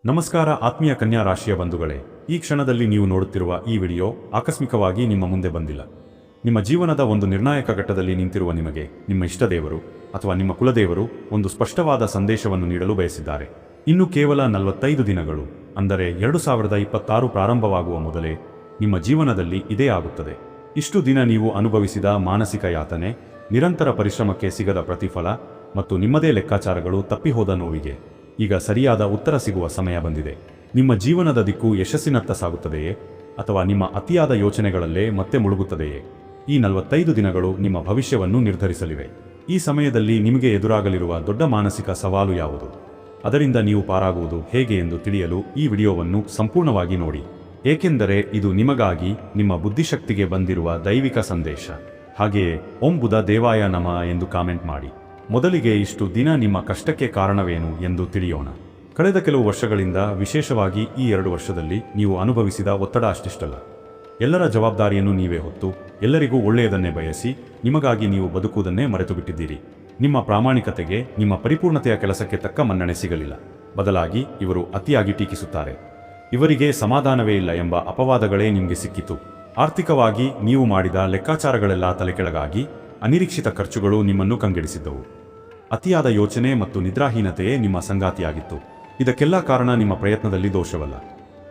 ನಮಸ್ಕಾರ ಆತ್ಮೀಯ ಕನ್ಯಾ ರಾಶಿಯ ಬಂಧುಗಳೇ, ಈ ಕ್ಷಣದಲ್ಲಿ ನೀವು ನೋಡುತ್ತಿರುವ ಈ ವಿಡಿಯೋ ಆಕಸ್ಮಿಕವಾಗಿ ನಿಮ್ಮ ಮುಂದೆ ಬಂದಿಲ್ಲ. ನಿಮ್ಮ ಜೀವನದ ಒಂದು ನಿರ್ಣಾಯಕ ಘಟ್ಟದಲ್ಲಿ ನಿಂತಿರುವ ನಿಮಗೆ ನಿಮ್ಮ ಇಷ್ಟ ದೇವರು ಅಥವಾ ನಿಮ್ಮ ಕುಲದೇವರು ಒಂದು ಸ್ಪಷ್ಟವಾದ ಸಂದೇಶವನ್ನು ನೀಡಲು ಬಯಸಿದ್ದಾರೆ. ಇನ್ನು ಕೇವಲ 45 ದಿನಗಳು, ಅಂದರೆ 2026 ಪ್ರಾರಂಭವಾಗುವ ಮೊದಲೇ ನಿಮ್ಮ ಜೀವನದಲ್ಲಿ ಇದೇ ಆಗುತ್ತದೆ. ಇಷ್ಟು ದಿನ ನೀವು ಅನುಭವಿಸಿದ ಮಾನಸಿಕ ಯಾತನೆ, ನಿರಂತರ ಪರಿಶ್ರಮಕ್ಕೆ ಸಿಗದ ಪ್ರತಿಫಲ ಮತ್ತು ನಿಮ್ಮದೇ ಲೆಕ್ಕಾಚಾರಗಳು ತಪ್ಪಿಹೋದ ನೋವಿಗೆ ಈಗ ಸರಿಯಾದ ಉತ್ತರ ಸಿಗುವ ಸಮಯ ಬಂದಿದೆ. ನಿಮ್ಮ ಜೀವನದ ದಿಕ್ಕು ಯಶಸ್ಸಿನತ್ತ ಸಾಗುತ್ತದೆಯೇ ಅಥವಾ ನಿಮ್ಮ ಅತಿಯಾದ ಯೋಚನೆಗಳಲ್ಲೇ ಮತ್ತೆ ಮುಳುಗುತ್ತದೆಯೇ? ಈ 45 ದಿನಗಳು ನಿಮ್ಮ ಭವಿಷ್ಯವನ್ನು ನಿರ್ಧರಿಸಲಿವೆ. ಈ ಸಮಯದಲ್ಲಿ ನಿಮಗೆ ಎದುರಾಗಲಿರುವ ದೊಡ್ಡ ಮಾನಸಿಕ ಸವಾಲು ಯಾವುದು, ಅದರಿಂದ ನೀವು ಪಾರಾಗುವುದು ಹೇಗೆ ಎಂದು ತಿಳಿಯಲು ಈ ವಿಡಿಯೋವನ್ನು ಸಂಪೂರ್ಣವಾಗಿ ನೋಡಿ. ಏಕೆಂದರೆ ಇದು ನಿಮಗಾಗಿ ನಿಮ್ಮ ಬುದ್ಧಿಶಕ್ತಿಗೆ ಬಂದಿರುವ ದೈವಿಕ ಸಂದೇಶ. ಹಾಗೆಯೇ ಓಂ ಬುಧ ದೇವಾಯ ನಮಃ ಎಂದು ಕಾಮೆಂಟ್ ಮಾಡಿ. ಮೊದಲಿಗೆ ಇಷ್ಟು ದಿನ ನಿಮ್ಮ ಕಷ್ಟಕ್ಕೆ ಕಾರಣವೇನು ಎಂದು ತಿಳಿಯೋಣ. ಕಳೆದ ಕೆಲವು ವರ್ಷಗಳಿಂದ, ವಿಶೇಷವಾಗಿ ಈ 2 ವರ್ಷದಲ್ಲಿ ನೀವು ಅನುಭವಿಸಿದ ಒತ್ತಡ ಅಷ್ಟಿಷ್ಟಲ್ಲ. ಎಲ್ಲರ ಜವಾಬ್ದಾರಿಯನ್ನು ನೀವೇ ಹೊತ್ತು, ಎಲ್ಲರಿಗೂ ಒಳ್ಳೆಯದನ್ನೇ ಬಯಸಿ, ನಿಮಗಾಗಿ ನೀವು ಬದುಕುವುದನ್ನೇ ಮರೆತು ಬಿಟ್ಟಿದ್ದೀರಿ. ನಿಮ್ಮ ಪ್ರಾಮಾಣಿಕತೆಗೆ, ನಿಮ್ಮ ಪರಿಪೂರ್ಣತೆಯ ಕೆಲಸಕ್ಕೆ ತಕ್ಕ ಮನ್ನಣೆ ಸಿಗಲಿಲ್ಲ. ಬದಲಾಗಿ ಇವರು ಅತಿಯಾಗಿ ಟೀಕಿಸುತ್ತಾರೆ. ಇವರಿಗೆ ಸಮಾಧಾನವೇ ಇಲ್ಲ ಎಂಬ ಅಪವಾದಗಳೇ ನಿಮಗೆ ಸಿಕ್ಕಿತು. ಆರ್ಥಿಕವಾಗಿ ನೀವು ಮಾಡಿದ ಲೆಕ್ಕಾಚಾರಗಳೆಲ್ಲ ತಲೆಕೆಳಗಾಗಿ, ಅನಿರೀಕ್ಷಿತ ಖರ್ಚುಗಳು ನಿಮ್ಮನ್ನು ಕಂಗೆಡಿಸಿದ್ದವು. ಅತಿಯಾದ ಯೋಚನೆ ಮತ್ತು ನಿದ್ರಾಹೀನತೆಯೇ ನಿಮ್ಮ ಸಂಗಾತಿಯಾಗಿತ್ತು. ಇದಕ್ಕೆಲ್ಲ ಕಾರಣ ನಿಮ್ಮ ಪ್ರಯತ್ನದಲ್ಲಿ ದೋಷವಲ್ಲ.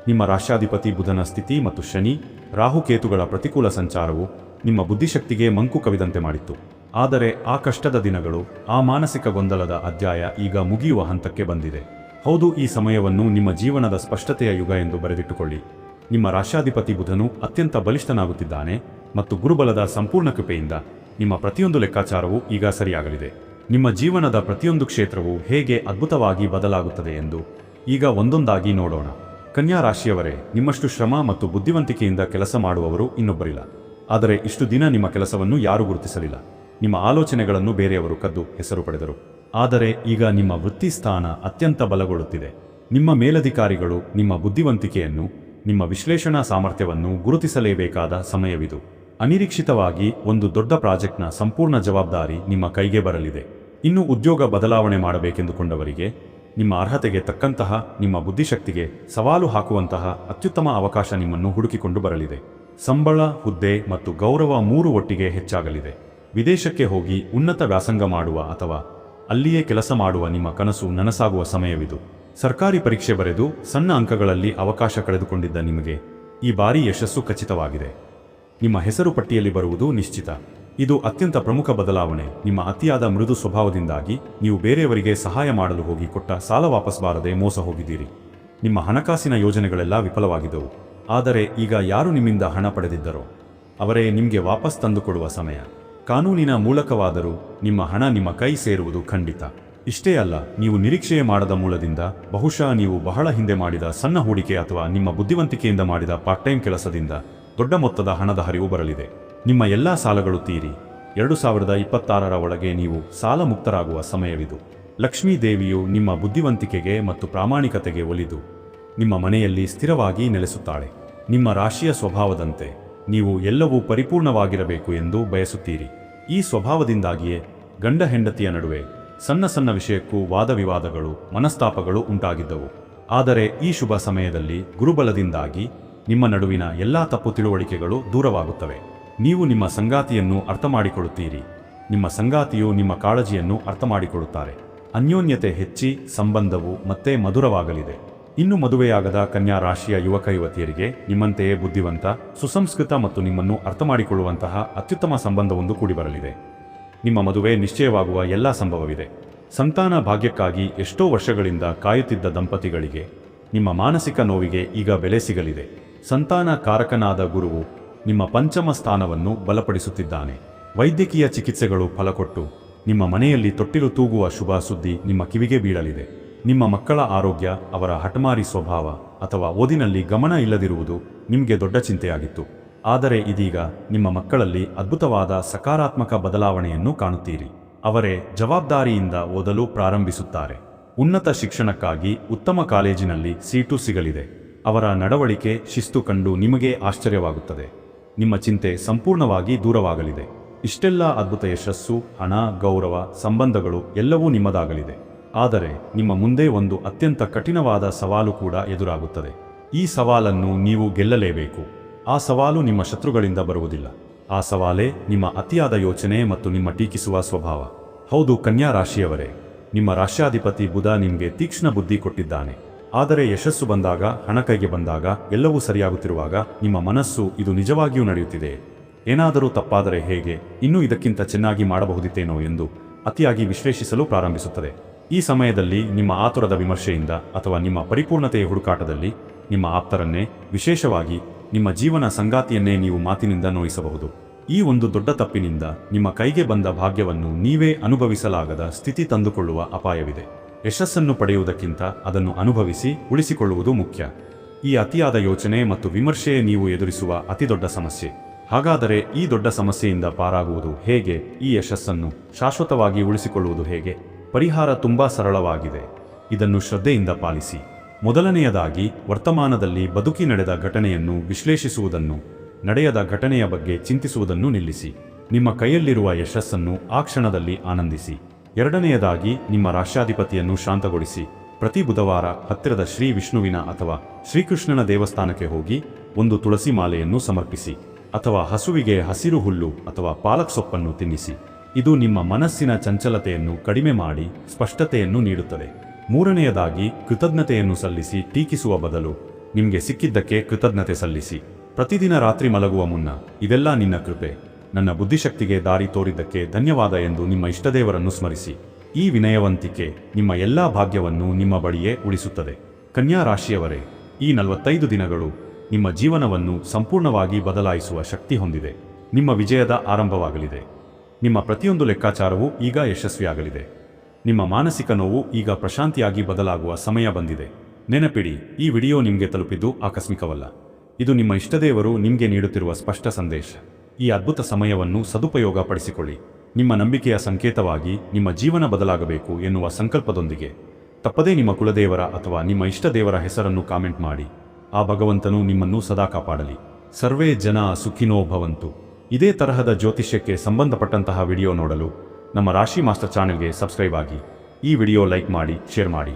ನಿಮ್ಮ ರಾಶ್ಯಾಧಿಪತಿ ಬುಧನ ಸ್ಥಿತಿ ಮತ್ತು ಶನಿ, ರಾಹುಕೇತುಗಳ ಪ್ರತಿಕೂಲ ಸಂಚಾರವು ನಿಮ್ಮ ಬುದ್ಧಿಶಕ್ತಿಗೆ ಮಂಕು ಕವಿದಂತೆ ಮಾಡಿತ್ತು. ಆದರೆ ಆ ಕಷ್ಟದ ದಿನಗಳು, ಆ ಮಾನಸಿಕ ಗೊಂದಲದ ಅಧ್ಯಾಯ ಈಗ ಮುಗಿಯುವ ಹಂತಕ್ಕೆ ಬಂದಿದೆ. ಹೌದು, ಈ ಸಮಯವನ್ನು ನಿಮ್ಮ ಜೀವನದ ಸ್ಪಷ್ಟತೆಯ ಯುಗ ಎಂದು ಬರೆದಿಟ್ಟುಕೊಳ್ಳಿ. ನಿಮ್ಮ ರಾಶ್ಯಾಧಿಪತಿ ಬುಧನು ಅತ್ಯಂತ ಬಲಿಷ್ಠನಾಗುತ್ತಿದ್ದಾನೆ ಮತ್ತು ಗುರುಬಲದ ಸಂಪೂರ್ಣ ಕೃಪೆಯಿಂದ ನಿಮ್ಮ ಪ್ರತಿಯೊಂದು ಲೆಕ್ಕಾಚಾರವೂ ಈಗ ಸರಿಯಾಗಲಿದೆ. ನಿಮ್ಮ ಜೀವನದ ಪ್ರತಿಯೊಂದು ಕ್ಷೇತ್ರವೂ ಹೇಗೆ ಅದ್ಭುತವಾಗಿ ಬದಲಾಗುತ್ತದೆ ಎಂದು ಈಗ ಒಂದೊಂದಾಗಿ ನೋಡೋಣ. ಕನ್ಯಾ ರಾಶಿಯವರೇ, ನಿಮ್ಮಷ್ಟು ಶ್ರಮ ಮತ್ತು ಬುದ್ಧಿವಂತಿಕೆಯಿಂದ ಕೆಲಸ ಮಾಡುವವರು ಇನ್ನೊಬ್ಬರಿಲ್ಲ. ಆದರೆ ಇಷ್ಟು ದಿನ ನಿಮ್ಮ ಕೆಲಸವನ್ನು ಯಾರೂ ಗುರುತಿಸಲಿಲ್ಲ. ನಿಮ್ಮ ಆಲೋಚನೆಗಳನ್ನು ಬೇರೆಯವರು ಕದ್ದು ಹೆಸರು ಪಡೆದರು. ಆದರೆ ಈಗ ನಿಮ್ಮ ವೃತ್ತಿ ಸ್ಥಾನ ಅತ್ಯಂತ ಬಲಗೊಳ್ಳುತ್ತಿದೆ. ನಿಮ್ಮ ಮೇಲಧಿಕಾರಿಗಳು ನಿಮ್ಮ ಬುದ್ಧಿವಂತಿಕೆಯನ್ನು, ನಿಮ್ಮ ವಿಶ್ಲೇಷಣಾ ಸಾಮರ್ಥ್ಯವನ್ನು ಗುರುತಿಸಲೇಬೇಕಾದ ಸಮಯವಿದು. ಅನಿರೀಕ್ಷಿತವಾಗಿ ಒಂದು ದೊಡ್ಡ ಪ್ರಾಜೆಕ್ಟ್ನ ಸಂಪೂರ್ಣ ಜವಾಬ್ದಾರಿ ನಿಮ್ಮ ಕೈಗೆ ಬರಲಿದೆ. ಇನ್ನು ಉದ್ಯೋಗ ಬದಲಾವಣೆ ಮಾಡಬೇಕೆಂದುಕೊಂಡವರಿಗೆ, ನಿಮ್ಮ ಅರ್ಹತೆಗೆ ತಕ್ಕಂತಹ, ನಿಮ್ಮ ಬುದ್ಧಿಶಕ್ತಿಗೆ ಸವಾಲು ಹಾಕುವಂತಹ ಅತ್ಯುತ್ತಮ ಅವಕಾಶ ನಿಮ್ಮನ್ನು ಹುಡುಕಿಕೊಂಡು ಬರಲಿದೆ. ಸಂಬಳ, ಹುದ್ದೆ ಮತ್ತು ಗೌರವ 3 ಒಟ್ಟಿಗೆ ಹೆಚ್ಚಾಗಲಿದೆ. ವಿದೇಶಕ್ಕೆ ಹೋಗಿ ಉನ್ನತ ವ್ಯಾಸಂಗ ಮಾಡುವ ಅಥವಾ ಅಲ್ಲಿಯೇ ಕೆಲಸ ಮಾಡುವ ನಿಮ್ಮ ಕನಸು ನನಸಾಗುವ ಸಮಯವಿದು. ಸರ್ಕಾರಿ ಪರೀಕ್ಷೆ ಬರೆದು ಸಣ್ಣ ಅಂಕಗಳಲ್ಲಿ ಅವಕಾಶ ಕಳೆದುಕೊಂಡಿದ್ದ ನಿಮಗೆ ಈ ಬಾರಿ ಯಶಸ್ಸು ಖಚಿತವಾಗಿದೆ. ನಿಮ್ಮ ಹೆಸರು ಪಟ್ಟಿಯಲ್ಲಿ ಬರುವುದು ನಿಶ್ಚಿತ. ಇದು ಅತ್ಯಂತ ಪ್ರಮುಖ ಬದಲಾವಣೆ. ನಿಮ್ಮ ಅತಿಯಾದ ಮೃದು ಸ್ವಭಾವದಿಂದಾಗಿ ನೀವು ಬೇರೆಯವರಿಗೆ ಸಹಾಯ ಮಾಡಲು ಹೋಗಿ ಕೊಟ್ಟ ಸಾಲ ವಾಪಸ್ ಬಾರದೆ ಮೋಸ ಹೋಗಿದ್ದೀರಿ. ನಿಮ್ಮ ಹಣಕಾಸಿನ ಯೋಜನೆಗಳೆಲ್ಲ ವಿಫಲವಾಗಿದ್ದವು. ಆದರೆ ಈಗ ಯಾರು ನಿಮ್ಮಿಂದ ಹಣ ಪಡೆದಿದ್ದರೋ ಅವರೇ ನಿಮಗೆ ವಾಪಸ್ ತಂದುಕೊಡುವ ಸಮಯ. ಕಾನೂನಿನ ಮೂಲಕವಾದರೂ ನಿಮ್ಮ ಹಣ ನಿಮ್ಮ ಕೈ ಸೇರುವುದು ಖಂಡಿತ. ಇಷ್ಟೇ ಅಲ್ಲ, ನೀವು ನಿರೀಕ್ಷೆಯೇ ಮಾಡದ ಮೂಲದಿಂದ, ಬಹುಶಃ ನೀವು ಬಹಳ ಹಿಂದೆ ಮಾಡಿದ ಸಣ್ಣ ಹೂಡಿಕೆ ಅಥವಾ ನಿಮ್ಮ ಬುದ್ಧಿವಂತಿಕೆಯಿಂದ ಮಾಡಿದ ಪಾರ್ಟ್ ಟೈಮ್ ಕೆಲಸದಿಂದ ದೊಡ್ಡ ಮೊತ್ತದ ಹಣದ ಹರಿವು ಬರಲಿದೆ. ನಿಮ್ಮ ಎಲ್ಲ ಸಾಲಗಳು ತೀರಿ 2026ರ ಒಳಗೆ ನೀವು ಸಾಲ ಮುಕ್ತರಾಗುವ ಸಮಯವಿದು. ಲಕ್ಷ್ಮೀ ದೇವಿಯು ನಿಮ್ಮ ಬುದ್ಧಿವಂತಿಕೆಗೆ ಮತ್ತು ಪ್ರಾಮಾಣಿಕತೆಗೆ ಒಲಿದು ನಿಮ್ಮ ಮನೆಯಲ್ಲಿ ಸ್ಥಿರವಾಗಿ ನೆಲೆಸುತ್ತಾಳೆ. ನಿಮ್ಮ ರಾಶಿಯ ಸ್ವಭಾವದಂತೆ ನೀವು ಎಲ್ಲವೂ ಪರಿಪೂರ್ಣವಾಗಿರಬೇಕು ಎಂದು ಬಯಸುತ್ತೀರಿ. ಈ ಸ್ವಭಾವದಿಂದಾಗಿಯೇ ಗಂಡ ಹೆಂಡತಿಯ ನಡುವೆ ಸಣ್ಣ ಸಣ್ಣ ವಿಷಯಕ್ಕೂ ವಾದವಿವಾದಗಳು, ಮನಸ್ತಾಪಗಳು ಉಂಟಾಗಿದ್ದವು. ಆದರೆ ಈ ಶುಭ ಸಮಯದಲ್ಲಿ ಗುರುಬಲದಿಂದಾಗಿ ನಿಮ್ಮ ನಡುವಿನ ಎಲ್ಲ ತಪ್ಪು ತಿಳುವಳಿಕೆಗಳು ದೂರವಾಗುತ್ತವೆ. ನೀವು ನಿಮ್ಮ ಸಂಗಾತಿಯನ್ನು ಅರ್ಥಮಾಡಿಕೊಳ್ಳುತ್ತೀರಿ. ನಿಮ್ಮ ಸಂಗಾತಿಯು ನಿಮ್ಮ ಕಾಳಜಿಯನ್ನು ಅರ್ಥಮಾಡಿಕೊಳ್ಳುತ್ತಾರೆ. ಅನ್ಯೋನ್ಯತೆ ಹೆಚ್ಚಿ ಸಂಬಂಧವು ಮತ್ತೆ ಮಧುರವಾಗಲಿದೆ. ಇನ್ನು ಮದುವೆಯಾಗದ ಕನ್ಯಾ ರಾಶಿಯ ಯುವಕ ಯುವತಿಯರಿಗೆ ನಿಮ್ಮಂತೆಯೇ ಬುದ್ಧಿವಂತ, ಸುಸಂಸ್ಕೃತ ಮತ್ತು ನಿಮ್ಮನ್ನು ಅರ್ಥಮಾಡಿಕೊಳ್ಳುವಂತಹ ಅತ್ಯುತ್ತಮ ಸಂಬಂಧವೊಂದು ಕೂಡಿಬರಲಿದೆ. ನಿಮ್ಮ ಮದುವೆ ನಿಶ್ಚಯವಾಗುವ ಎಲ್ಲ ಸಂಭವವಿದೆ. ಸಂತಾನ ಭಾಗ್ಯಕ್ಕಾಗಿ ಎಷ್ಟೋ ವರ್ಷಗಳಿಂದ ಕಾಯುತ್ತಿದ್ದ ದಂಪತಿಗಳಿಗೆ ನಿಮ್ಮ ಮಾನಸಿಕ ನೋವಿಗೆ ಈಗ ಬೆಲೆ ಸಿಗಲಿದೆ. ಸಂತಾನ ಕಾರಕನಾದ ಗುರುವು ನಿಮ್ಮ ಪಂಚಮ ಸ್ಥಾನವನ್ನು ಬಲಪಡಿಸುತ್ತಿದ್ದಾನೆ. ವೈದ್ಯಕೀಯ ಚಿಕಿತ್ಸೆಗಳು ಫಲಕೊಟ್ಟು ನಿಮ್ಮ ಮನೆಯಲ್ಲಿ ತೊಟ್ಟಿಲು ತೂಗುವ ಶುಭ ಸುದ್ದಿ ನಿಮ್ಮ ಕಿವಿಗೆ ಬೀಳಲಿದೆ. ನಿಮ್ಮ ಮಕ್ಕಳ ಆರೋಗ್ಯ, ಅವರ ಹಠಮಾರಿ ಸ್ವಭಾವ ಅಥವಾ ಓದಿನಲ್ಲಿ ಗಮನ ಇಲ್ಲದಿರುವುದು ನಿಮಗೆ ದೊಡ್ಡ ಚಿಂತೆಯಾಗಿತ್ತು. ಆದರೆ ಇದೀಗ ನಿಮ್ಮ ಮಕ್ಕಳಲ್ಲಿ ಅದ್ಭುತವಾದ ಸಕಾರಾತ್ಮಕ ಬದಲಾವಣೆಯನ್ನು ಕಾಣುತ್ತೀರಿ. ಅವರೇ ಜವಾಬ್ದಾರಿಯಿಂದ ಓದಲು ಪ್ರಾರಂಭಿಸುತ್ತಾರೆ. ಉನ್ನತ ಶಿಕ್ಷಣಕ್ಕಾಗಿ ಉತ್ತಮ ಕಾಲೇಜಿನಲ್ಲಿ ಸೀಟು ಸಿಗಲಿದೆ. ಅವರ ನಡವಳಿಕೆ, ಶಿಸ್ತು ಕಂಡು ನಿಮಗೆ ಆಶ್ಚರ್ಯವಾಗುತ್ತದೆ. ನಿಮ್ಮ ಚಿಂತೆ ಸಂಪೂರ್ಣವಾಗಿ ದೂರವಾಗಲಿದೆ. ಇಷ್ಟೆಲ್ಲ ಅದ್ಭುತ ಯಶಸ್ಸು, ಹಣ, ಗೌರವ, ಸಂಬಂಧಗಳು ಎಲ್ಲವೂ ನಿಮ್ಮದಾಗಲಿದೆ. ಆದರೆ ನಿಮ್ಮ ಮುಂದೆ ಒಂದು ಅತ್ಯಂತ ಕಠಿಣವಾದ ಸವಾಲು ಕೂಡ ಎದುರಾಗುತ್ತದೆ. ಈ ಸವಾಲನ್ನು ನೀವು ಗೆಲ್ಲಲೇಬೇಕು. ಆ ಸವಾಲು ನಿಮ್ಮ ಶತ್ರುಗಳಿಂದ ಬರುವುದಿಲ್ಲ. ಆ ಸವಾಲೇ ನಿಮ್ಮ ಅತಿಯಾದ ಯೋಚನೆ ಮತ್ತು ನಿಮ್ಮ ಟೀಕಿಸುವ ಸ್ವಭಾವ. ಹೌದು ಕನ್ಯಾ ರಾಶಿಯವರೇ, ನಿಮ್ಮ ರಾಶ್ಯಾಧಿಪತಿ ಬುಧ ನಿಮಗೆ ತೀಕ್ಷ್ಣ ಬುದ್ಧಿ ಕೊಟ್ಟಿದ್ದಾನೆ. ಆದರೆ ಯಶಸ್ಸು ಬಂದಾಗ, ಹಣ ಕೈಗೆ ಬಂದಾಗ, ಎಲ್ಲವೂ ಸರಿಯಾಗುತ್ತಿರುವಾಗ ನಿಮ್ಮ ಮನಸ್ಸು ಇದು ನಿಜವಾಗಿಯೂ ನಡೆಯುತ್ತಿದೆ, ಏನಾದರೂ ತಪ್ಪಾದರೆ ಹೇಗೆ, ಇನ್ನೂ ಇದಕ್ಕಿಂತ ಚೆನ್ನಾಗಿ ಮಾಡಬಹುದಿತ್ತೇನೋ ಎಂದು ಅತಿಯಾಗಿ ವಿಶ್ಲೇಷಿಸಲು ಪ್ರಾರಂಭಿಸುತ್ತದೆ. ಈ ಸಮಯದಲ್ಲಿ ನಿಮ್ಮ ಆತುರದ ವಿಮರ್ಶೆಯಿಂದ ಅಥವಾ ನಿಮ್ಮ ಪರಿಪೂರ್ಣತೆಯ ಹುಡುಕಾಟದಲ್ಲಿ ನಿಮ್ಮ ಆಪ್ತರನ್ನೇ, ವಿಶೇಷವಾಗಿ ನಿಮ್ಮ ಜೀವನ ಸಂಗಾತಿಯನ್ನೇ ನೀವು ಮಾತಿನಿಂದ ನೋಯಿಸಬಹುದು. ಈ ಒಂದು ದೊಡ್ಡ ತಪ್ಪಿನಿಂದ ನಿಮ್ಮ ಕೈಗೆ ಬಂದ ಭಾಗ್ಯವನ್ನು ನೀವೇ ಅನುಭವಿಸಲಾಗದ ಸ್ಥಿತಿ ತಂದುಕೊಳ್ಳುವ ಅಪಾಯವಿದೆ. ಯಶಸ್ಸನ್ನು ಪಡೆಯುವುದಕ್ಕಿಂತ ಅದನ್ನು ಅನುಭವಿಸಿ ಉಳಿಸಿಕೊಳ್ಳುವುದು ಮುಖ್ಯ. ಈ ಅತಿಯಾದ ಯೋಚನೆ ಮತ್ತು ವಿಮರ್ಶೆಯೇ ನೀವು ಎದುರಿಸುವ ಅತಿದೊಡ್ಡ ಸಮಸ್ಯೆ. ಹಾಗಾದರೆ ಈ ದೊಡ್ಡ ಸಮಸ್ಯೆಯಿಂದ ಪಾರಾಗುವುದು ಹೇಗೆ? ಈ ಯಶಸ್ಸನ್ನು ಶಾಶ್ವತವಾಗಿ ಉಳಿಸಿಕೊಳ್ಳುವುದು ಹೇಗೆ? ಪರಿಹಾರ ತುಂಬಾ ಸರಳವಾಗಿದೆ. ಇದನ್ನು ಶ್ರದ್ಧೆಯಿಂದ ಪಾಲಿಸಿ. ಮೊದಲನೆಯದಾಗಿ, ವರ್ತಮಾನದಲ್ಲಿ ಬದುಕಿ ನಡೆದ ಘಟನೆಯನ್ನು ವಿಶ್ಲೇಷಿಸುವುದನ್ನು, ನಡೆಯದ ಘಟನೆಯ ಬಗ್ಗೆ ಚಿಂತಿಸುವುದನ್ನು ನಿಲ್ಲಿಸಿ. ನಿಮ್ಮ ಕೈಯಲ್ಲಿರುವ ಯಶಸ್ಸನ್ನು ಆ ಕ್ಷಣದಲ್ಲಿ ಆನಂದಿಸಿ. ಎರಡನೆಯದಾಗಿ, ನಿಮ್ಮ ರಾಶ್ಯಾಧಿಪತಿಯನ್ನು ಶಾಂತಗೊಳಿಸಿ. ಪ್ರತಿ ಬುಧವಾರ ಹತ್ತಿರದ ಶ್ರೀ ವಿಷ್ಣುವಿನ ಅಥವಾ ಶ್ರೀಕೃಷ್ಣನ ದೇವಸ್ಥಾನಕ್ಕೆ ಹೋಗಿ ಒಂದು ತುಳಸಿ ಮಾಲೆಯನ್ನು ಸಮರ್ಪಿಸಿ, ಅಥವಾ ಹಸುವಿಗೆ ಹಸಿರು ಹುಲ್ಲು ಅಥವಾ ಪಾಲಕ್ ಸೊಪ್ಪನ್ನು ತಿನ್ನಿಸಿ. ಇದು ನಿಮ್ಮ ಮನಸ್ಸಿನ ಚಂಚಲತೆಯನ್ನು ಕಡಿಮೆ ಮಾಡಿ ಸ್ಪಷ್ಟತೆಯನ್ನು ನೀಡುತ್ತದೆ. ಮೂರನೆಯದಾಗಿ, ಕೃತಜ್ಞತೆಯನ್ನು ಸಲ್ಲಿಸಿ. ಟೀಕಿಸುವ ಬದಲು ನಿಮಗೆ ಸಿಕ್ಕಿದ್ದಕ್ಕೆ ಕೃತಜ್ಞತೆ ಸಲ್ಲಿಸಿ. ಪ್ರತಿದಿನ ರಾತ್ರಿ ಮಲಗುವ ಮುನ್ನ, ಇದೆಲ್ಲ ನಿನ್ನ ಕೃಪೆ, ನನ್ನ ಬುದ್ಧಿಶಕ್ತಿಗೆ ದಾರಿ ತೋರಿದ್ದಕ್ಕೆ ಧನ್ಯವಾದ ಎಂದು ನಿಮ್ಮ ಇಷ್ಟದೇವರನ್ನು ಸ್ಮರಿಸಿ. ಈ ವಿನಯವಂತಿಕೆ ನಿಮ್ಮ ಎಲ್ಲಾ ಭಾಗ್ಯವನ್ನು ನಿಮ್ಮ ಬಳಿಯೇ ಉಳಿಸುತ್ತದೆ. ಕನ್ಯಾ ರಾಶಿಯವರೇ, ಈ 45 ದಿನಗಳು ನಿಮ್ಮ ಜೀವನವನ್ನು ಸಂಪೂರ್ಣವಾಗಿ ಬದಲಾಯಿಸುವ ಶಕ್ತಿ ಹೊಂದಿದೆ. ನಿಮ್ಮ ವಿಜಯದ ಆರಂಭವಾಗಲಿದೆ. ನಿಮ್ಮ ಪ್ರತಿಯೊಂದು ಲೆಕ್ಕಾಚಾರವೂ ಈಗ ಯಶಸ್ವಿಯಾಗಲಿದೆ. ನಿಮ್ಮ ಮಾನಸಿಕ ನೋವು ಈಗ ಪ್ರಶಾಂತಿಯಾಗಿ ಬದಲಾಗುವ ಸಮಯ ಬಂದಿದೆ. ನೆನಪಿಡಿ, ಈ ವಿಡಿಯೋ ನಿಮಗೆ ತಲುಪಿದ್ದು ಆಕಸ್ಮಿಕವಲ್ಲ. ಇದು ನಿಮ್ಮ ಇಷ್ಟದೇವರು ನಿಮಗೆ ನೀಡುತ್ತಿರುವ ಸ್ಪಷ್ಟ ಸಂದೇಶ. ಈ ಅದ್ಭುತ ಸಮಯವನ್ನು ಸದುಪಯೋಗ ಪಡಿಸಿಕೊಳ್ಳಿ. ನಿಮ್ಮ ನಂಬಿಕೆಯ ಸಂಕೇತವಾಗಿ ನಿಮ್ಮ ಜೀವನ ಬದಲಾಗಬೇಕು ಎನ್ನುವ ಸಂಕಲ್ಪದೊಂದಿಗೆ ತಪ್ಪದೇ ನಿಮ್ಮ ಕುಲದೇವರ ಅಥವಾ ನಿಮ್ಮ ಇಷ್ಟದೇವರ ಹೆಸರನ್ನು ಕಾಮೆಂಟ್ ಮಾಡಿ. ಆ ಭಗವಂತನು ನಿಮ್ಮನ್ನು ಸದಾ ಕಾಪಾಡಲಿ. ಸರ್ವೇ ಜನ ಸುಖಿನೋ ಭವಂತು. ಇದೇ ತರಹದ ಜ್ಯೋತಿಷ್ಯಕ್ಕೆ ಸಂಬಂಧಪಟ್ಟಂತಹ ವಿಡಿಯೋ ನೋಡಲು ನಮ್ಮ ರಾಶಿ ಮಾಸ್ಟರ್ ಚಾನೆಲ್ಗೆ ಸಬ್ಸ್ಕ್ರೈಬ್ ಆಗಿ. ಈ ವಿಡಿಯೋ ಲೈಕ್ ಮಾಡಿ, ಶೇರ್ ಮಾಡಿ.